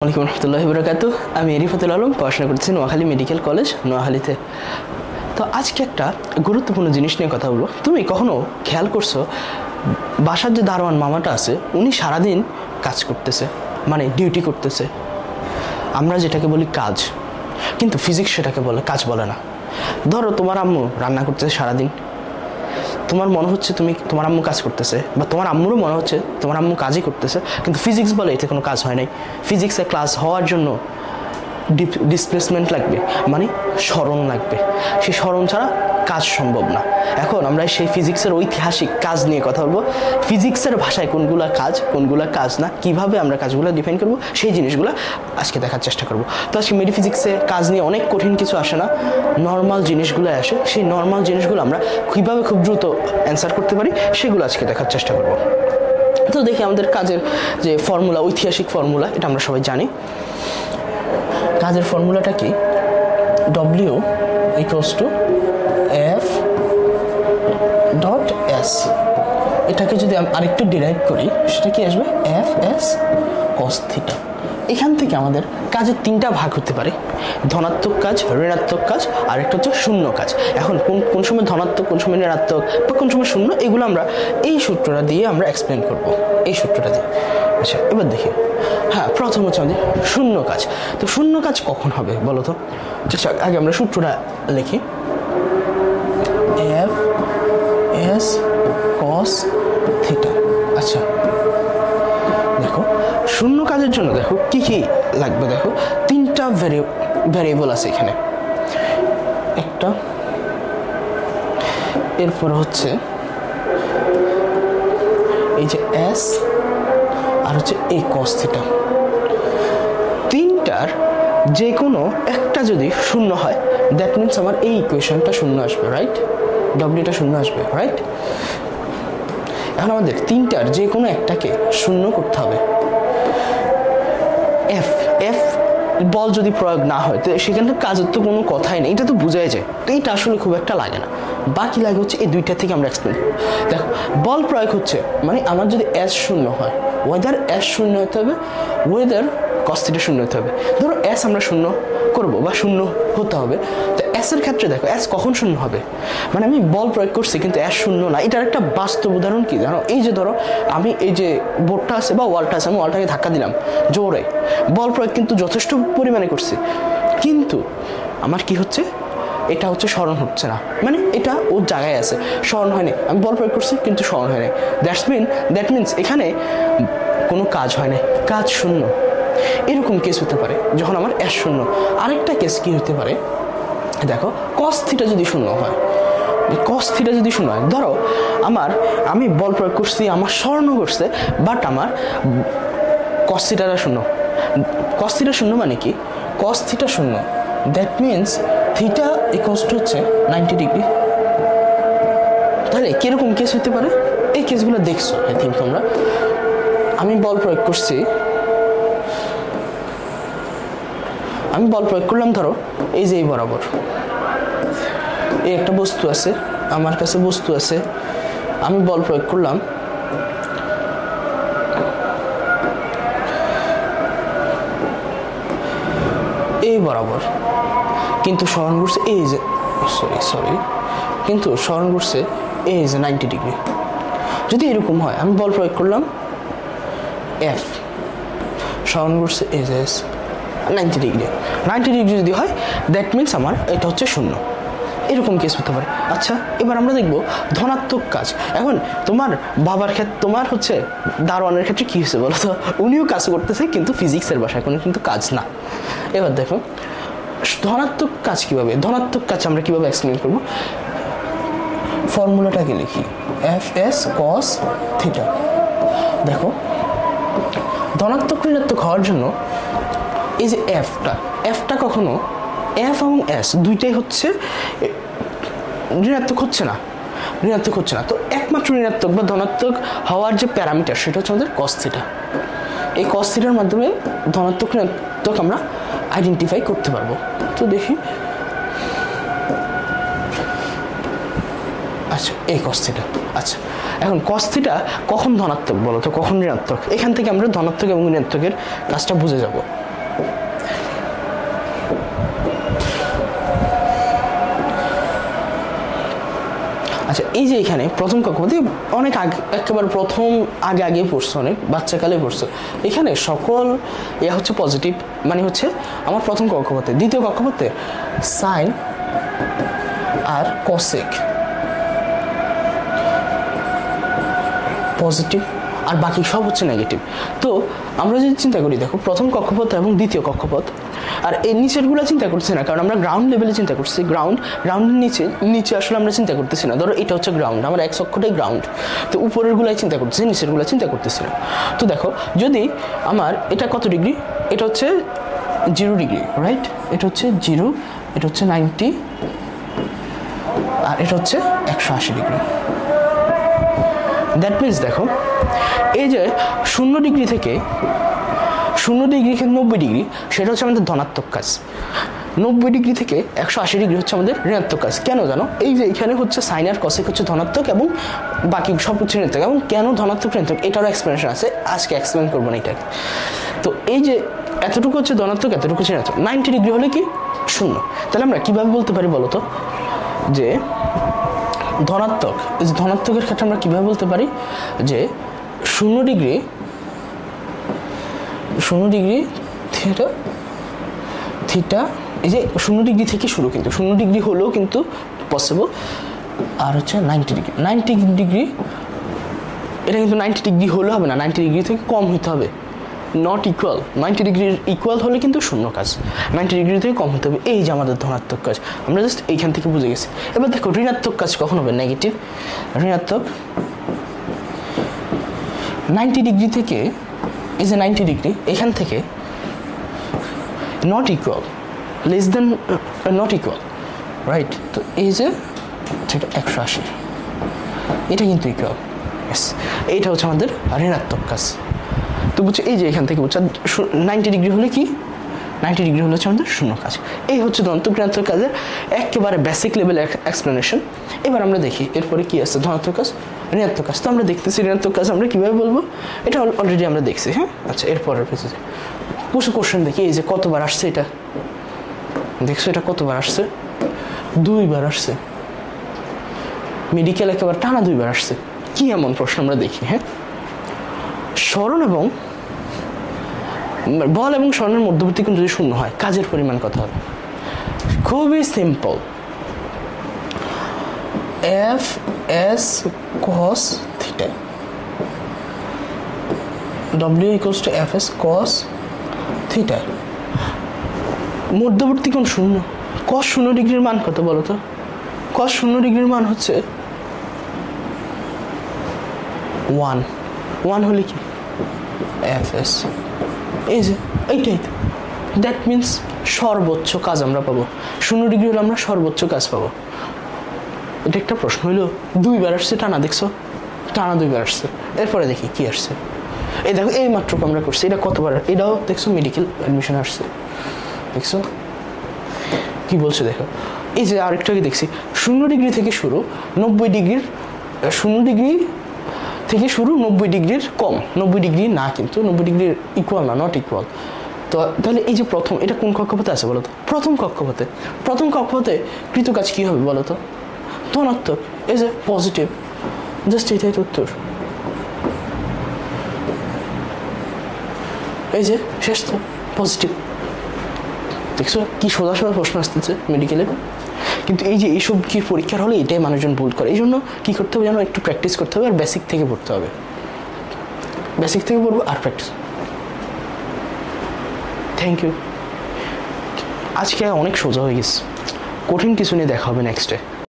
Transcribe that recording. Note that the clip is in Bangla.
আসসালামু আলাইকুম রহমতুল্লাহি ওয়া বারাকাতুহু। আমি রিফাতুল আলম, পড়াশোনা করছি নোয়াখালী মেডিকেল কলেজ নোয়াখালীতে। তো আজকে একটা গুরুত্বপূর্ণ জিনিস নিয়ে কথা বলবো। তুমি কখনো খেয়াল করছো বাসার যে দারোয়ান মামাটা আছে উনি সারাদিন কাজ করতেছে, মানে ডিউটি করতেছে, আমরা যেটাকে বলি কাজ, কিন্তু ফিজিক্স সেটাকে বলে কাজ বলে না। ধরো তোমার আম্মু রান্না করতেছে সারাদিন, তোমার মনে হচ্ছে তোমার আম্মু কাজ করতেছে, বা তোমার আম্মুরও মনে হচ্ছে তোমার আম্মু কাজই করতেছে, কিন্তু ফিজিক্স বলে এতে কোনো কাজ হয় নাই। ফিজিক্সে ক্লাস হওয়ার জন্য ডিসপ্লেসমেন্ট লাগবে, মানে স্মরণ লাগবে। সেই স্মরণ ছাড়া কাজ সম্ভব না। এখন আমরা সেই ফিজিক্সের ঐতিহাসিক কাজ নিয়ে কথা বলবো। ফিজিক্সের ভাষায় কোনগুলা কাজ, কোনগুলা কাজ না, কিভাবে আমরা কাজগুলো ডিফাইন করবো, সেই জিনিসগুলো আজকে দেখার চেষ্টা করবো। তো আজকে মেডিফিজিক্সে কাজ নিয়ে অনেক কঠিন কিছু আসে না, নর্মাল জিনিসগুলো আসে। সেই নর্মাল জিনিসগুলো আমরা কীভাবে খুব দ্রুত অ্যান্সার করতে পারি সেগুলো আজকে দেখার চেষ্টা করবো। তো দেখি আমাদের কাজের যে ফর্মুলা, ঐতিহাসিক ফর্মুলা, এটা আমরা সবাই জানি। কাজের ফর্মুলাটা কি? W = F dot S। এটাকে যদি আমি আরেকটু ডিরাইভ করি সেটা কি আসবে? FS cos theta. এখান থেকে আমাদের কাজের তিনটা ভাগ হতে পারে: ধনাত্মক কাজ, ঋণাত্মক কাজ, আর একটা হচ্ছে শূন্য কাজ। এখন কোন সময় ধনাত্মক, কোন সময় ঋণাত্মক, বা কোন সময় শূন্য, এগুলো আমরা এই সূত্রটা দিয়ে আমরা এক্সপ্লেন করব, এই সূত্রটা দিয়ে। আচ্ছা, এবার দেখি। হ্যাঁ, প্রথম হচ্ছে আমাদের শূন্য কাজ। তো শূন্য কাজ কখন হবে বলো তো? আগে আমরা সূত্রটা লিখি। FS cos theta. আচ্ছা দেখো, শূন্য কাজের জন্য দেখো কি কি লাগবে। দেখো তিনটা ভ্যারিয়েবল আছে এখানে, একটা, এরপর হচ্ছে এই যে S, আর হচ্ছে এই cos থিটা। তিনটার যে কোনো একটা যদি শূন্য হয়, দ্যাট মিনস আমার এই ইকুয়েশনটা শূন্য আসবে, রাইট? ডব্লিউটা শূন্য আসবে, রাইট? এখন আমাদের তিনটার যে কোনো একটাকে শূন্য করতে হবে। এফ বল যদি প্রয়োগ না হয় তো সেখানে কাজের তো কোনো কথাই নেই, এটা তো বোঝাই যায়। তো এইটা আসলে খুব একটা লাগে না, বাকি লাগে হচ্ছে এই দুইটা থেকে আমরা এক্সপ্লেন করব। দেখো, বল প্রয়োগ হচ্ছে মানে আমার যদি S শূন্য হয়, ওয়েদার S শূন্য হতে হবে, ওয়েদার cos থিটা শূন্য হতে হবে। ধরো S আমরা শূন্য করব বা শূন্য হতে হবে, তো S এর ক্ষেত্রে দেখো S কখন শূন্য হবে, মানে আমি বল প্রয়োগ করছি কিন্তু S শূন্য না। এটার একটা বাস্তব উদাহরণ কি জানো? এই যে ধরো আমি এই যে বোর্ডটা আছে বা ওয়ালটা আছে, আমি ওয়ালটাকে ধাক্কা দিলাম জোরে, বল প্রয়োগ কিন্তু যথেষ্ট পরিমাণে করছি, কিন্তু আমার কি হচ্ছে, এটা হচ্ছে স্মরণ হচ্ছে না, মানে এটা ওর জায়গায় আছে, স্মরণ হয়নি। আমি বল প্রয়োগ করছি কিন্তু স্মরণ হয়নি, দ্যাট মিনস এখানে কোনো কাজ হয় না, কাজ শূন্য। এরকম কেস হতে পারে যখন আমার S শূন্য। আরেকটা কেস কি হতে পারে, দেখো cos থিটা যদি শূন্য হয়, cos থিটা যদি শূন্য হয়, ধরো আমি বল প্রয়োগ করছি, আমার স্মরণ করছে, বাট আমার cos থিটাটা শূন্য। cos থিটা শূন্য মানে কি? cos থিটা শূন্য, দ্যাট মিনস থিটা হচ্ছে 90 ডিগ্রি। তাহলে কিরকম কেস হতে পারে? এই কেসগুলো দেখছো আই থিঙ্ক তোমরা। আমি বল প্রয়োগ করলাম, ধরো এই যে এই বরাবর এই একটা বস্তু আছে, আমার কাছে বস্তু আছে, আমি বল প্রয়োগ করলাম এই বরাবর, কিন্তু স্মরণ করছে এই যে কিন্তু স্মরণ করছে এই যে 90 ডিগ্রি। যদি এরকম হয়, আমি বল প্রয়োগ করলাম F, স্মরণ করছে এই যে 90 ডিগ্রি যদি হয়, দ্যাট মিনস আমার এটা হচ্ছে শূন্য। এরকম কেস হতে পারে। আচ্ছা, এবার আমরা দেখব ধনাত্মক কাজ। এখন তোমার বাবার ক্ষেত্রে, তোমার হচ্ছে দারোয়ানের ক্ষেত্রে কি হয়েছে বলো তো? উনিও কাজ করতেছে কিন্তু ফিজিক্সের ভাষায় কোনো কিন্তু কাজ না। এবার দেখো ধনাত্মক কাজ কিভাবে, ধনাত্মক কাজ আমরা কিভাবে এক্সপ্লেন করব। ফর্মুলাটাকে লিখি, FS cos থিটা। দেখো ধনাত্মক ঋণাত্মক হওয়ার জন্য এই যে এফটা কখনো F এবং S দুইটাই হচ্ছে ঋণাত্মক হচ্ছে না। তো একমাত্র ঋণাত্মক বা ধনাত্মক হওয়ার যে প্যারামিটার সেটা হচ্ছে আমাদের cos থিটা। এই cos থিটার মাধ্যমে ধনাত্মক ঋণাত্মক আমরা আইডেন্টিফাই করতে পারবো। তো দেখি, আচ্ছা এই cos থিটা। আচ্ছা, এখন cos থিটা কখন ধনাত্মক বলো তো, কখন ঋণাত্মক? এখান থেকে আমরা ধনাত্মক এবং ঋণাত্মকের কাজটা বুঝে যাব। আচ্ছা, এই যে এখানে প্রথম কক্ষপথে অনেক আগে, একেবারে প্রথম আগে পড়ছো, অনেক বাচ্চাকালে পড়ছো, এখানে সকল হচ্ছে পজিটিভ, মানে হচ্ছে আমার প্রথম কক্ষপথে। দ্বিতীয় কক্ষপথে সাইন আর কসেক পজিটিভ, আর বাকি সব হচ্ছে নেগেটিভ। তো আমরা যদি চিন্তা করি, দেখো প্রথম কক্ষপথ এবং দ্বিতীয় কক্ষপথ, আর এই নিচেরগুলো চিন্তা করছি না, কারণ আমরা গ্রাউন্ড লেভেলে চিন্তা করছি। গ্রাউন্ডের নিচে আসলে আমরা চিন্তা করতেছি না। ধরো এটা হচ্ছে গ্রাউন্ড, আমার এক অক্ষটাই গ্রাউন্ড, তো উপরের গুলাই চিন্তা করতেছি, নিচের গুলা চিন্তা করতেছি না। তো দেখো, যদি আমার এটা কত ডিগ্রি, এটা হচ্ছে 0 ডিগ্রি, রাইট? এটা হচ্ছে 0, এটা হচ্ছে 90, আর এটা হচ্ছে 180 ডিগ্রি। দ্যাট মিনস দেখো, এই যে 0 ডিগ্রি থেকে 90 ডিগ্রি, সেটা হচ্ছে আমাদের ধনাত্মক কাজ। 90 ডিগ্রি থেকে 180 ডিগ্রি হচ্ছে আমাদের ঋণাত্মক কাজ। কেন জানো? এই যে এখানে হচ্ছে সাইন আর কসেক হচ্ছে ধনাত্মক এবং বাকি সব হচ্ছে ঋণাত্মক। এবং কেন ধনাত্মক ঋণাত্মক, এটারও এক্সপ্লেনেশন আছে, আজকে এক্সপ্লেন করবো না এটাকে। তো এই যে এতটুকু হচ্ছে ধনাত্মক, এতটুকু হচ্ছে ঋণাত্মক। 90 ডিগ্রি হলে কি 0। তাহলে আমরা কিভাবে বলতে পারি বলো তো, যে ধনাত্মক, এই যে ধনাত্মকের ক্ষেত্রে আমরা কিভাবে বলতে পারি যে 0 ডিগ্রি থিটা, এই যে 0 ডিগ্রি থেকে শুরু, কিন্তু 0 ডিগ্রি হলেও কিন্তু পসিবল। আর হচ্ছে 90 ডিগ্রি, এটা কিন্তু 90 ডিগ্রি হলে হবে না, 90 ডিগ্রি থেকে কম হতে হবে, নট ইকুয়াল। 90 ডিগ্রির ইকুয়াল হলে কিন্তু শূন্য কাজ, 90 ডিগ্রি থেকে কম হতে হবে। এই যে আমাদের ধনাত্মক কাজ, আমরা জাস্ট এইখান থেকে বুঝে গেছি। এবার দেখো ঋণাত্মক কাজ কখন হবে, নেগেটিভ। ঋণাত্মক 90 ডিগ্রি থেকে, এই যে 90 ডিগ্রি, এখান থেকে not equal, less than not equal, right? তো এই যে 180, এটা কিন্তু ইকুয়াল, ইয়েস। এইটা হচ্ছে আমাদের ঋণাত্মক কাজ। তো বুঝছো, এই যে এখান থেকে বুঝছো 90 ডিগ্রি হলে কি, 90 ডিগ্রি হলে হচ্ছে আমাদের শূন্য কাজ। এই হচ্ছে ধনাত্মক ঋণাত্মক কাজের একেবারে বেসিক লেভেল এক্সপ্লেনেশন। এবার আমরা দেখি এরপরে কি আছে, ধনাত্মক কাজ, ঋণাত্মক কাজ। তো আমরা দেখতেছি ঋণাত্মক কাজ আমরা কীভাবে বলবো, এটা অলরেডি আমরা দেখছি। হ্যাঁ, আচ্ছা, এরপরের পেজে কিছু কোশ্চেন দেখি। এই যে কতবার আসছে, এটা দেখছো, এটা কতবার আসছে, 2 বার আসছে। মেডিকেল একেবারে টানা 2 বার আসছে। কি এমন প্রশ্ন আমরা দেখি। হ্যাঁ, স্মরণ এবং বল এবং স্মরণের মধ্যবর্তী কোণ যদি শূন্য হয়, কাজের পরিমাণ কত হবে? খুবই simple, F S cos theta, W equals to F S cos theta. মধ্যবর্তী কোণ শূন্য, কস 0 ডিগ্রির মান কত বলো তো? কস 0 ডিগ্রির মান হচ্ছে 1 হলে কি এফ এস, এই যে এইটাই তো। দ্যাট মিনস সর্বোচ্চ কাজ আমরা পাবো। 0 ডিগ্রি হলে আমরা সর্বোচ্চ কাজ পাবো। এটা একটা প্রশ্ন হইলো, 2 বার আসছে টানা, দেখছো, টানা 2 বার আসছে। এরপরে দেখি কি আসছে। এই দেখো, এই মাত্র আমরা করছি, এটা কতবার, এটাও দেখছো মেডিকেল অ্যাডমিশন আসছে, দেখছো কি বলছে দেখো। এই যে আরেকটাকে দেখছি, 0 ডিগ্রি থেকে শুরু 90 ডিগ্রির, 0 ডিগ্রি থেকে শুরু 90 ডিগ্রির কম, 90 ডিগ্রি না, কিন্তু 90 ডিগ্রির ইকুয়াল না, নট ইকুয়াল। তো তাহলে এই যে প্রথম, এটা কোন কক্ষপথে আছে বলো তো? প্রথম কক্ষপথে। প্রথম কক্ষপথে কৃত কাজ কি হবে বলো তো? ধনাত্মক, এই যে পজিটিভ, জাস্ট এটাই তো উত্তর। এই যে শেষ তো পজিটিভ। দেখছো কি সোজা সোজা প্রশ্ন আসতেছে মেডিকেলে। কিন্তু এই যে এইসব কি পরীক্ষার হলে এটাই মানুষজন ভুল করে। এই জন্য কী করতে হবে যেন, একটু প্র্যাকটিস করতে হবে আর বেসিক থেকে পড়তে হবে। বেসিক থেকে পড়বো আর প্র্যাকটিস। Thank you. আজকে অনেক সোজা হয়ে গেছে, কঠিন কিছু নিয়ে দেখা হবে নেক্সটে।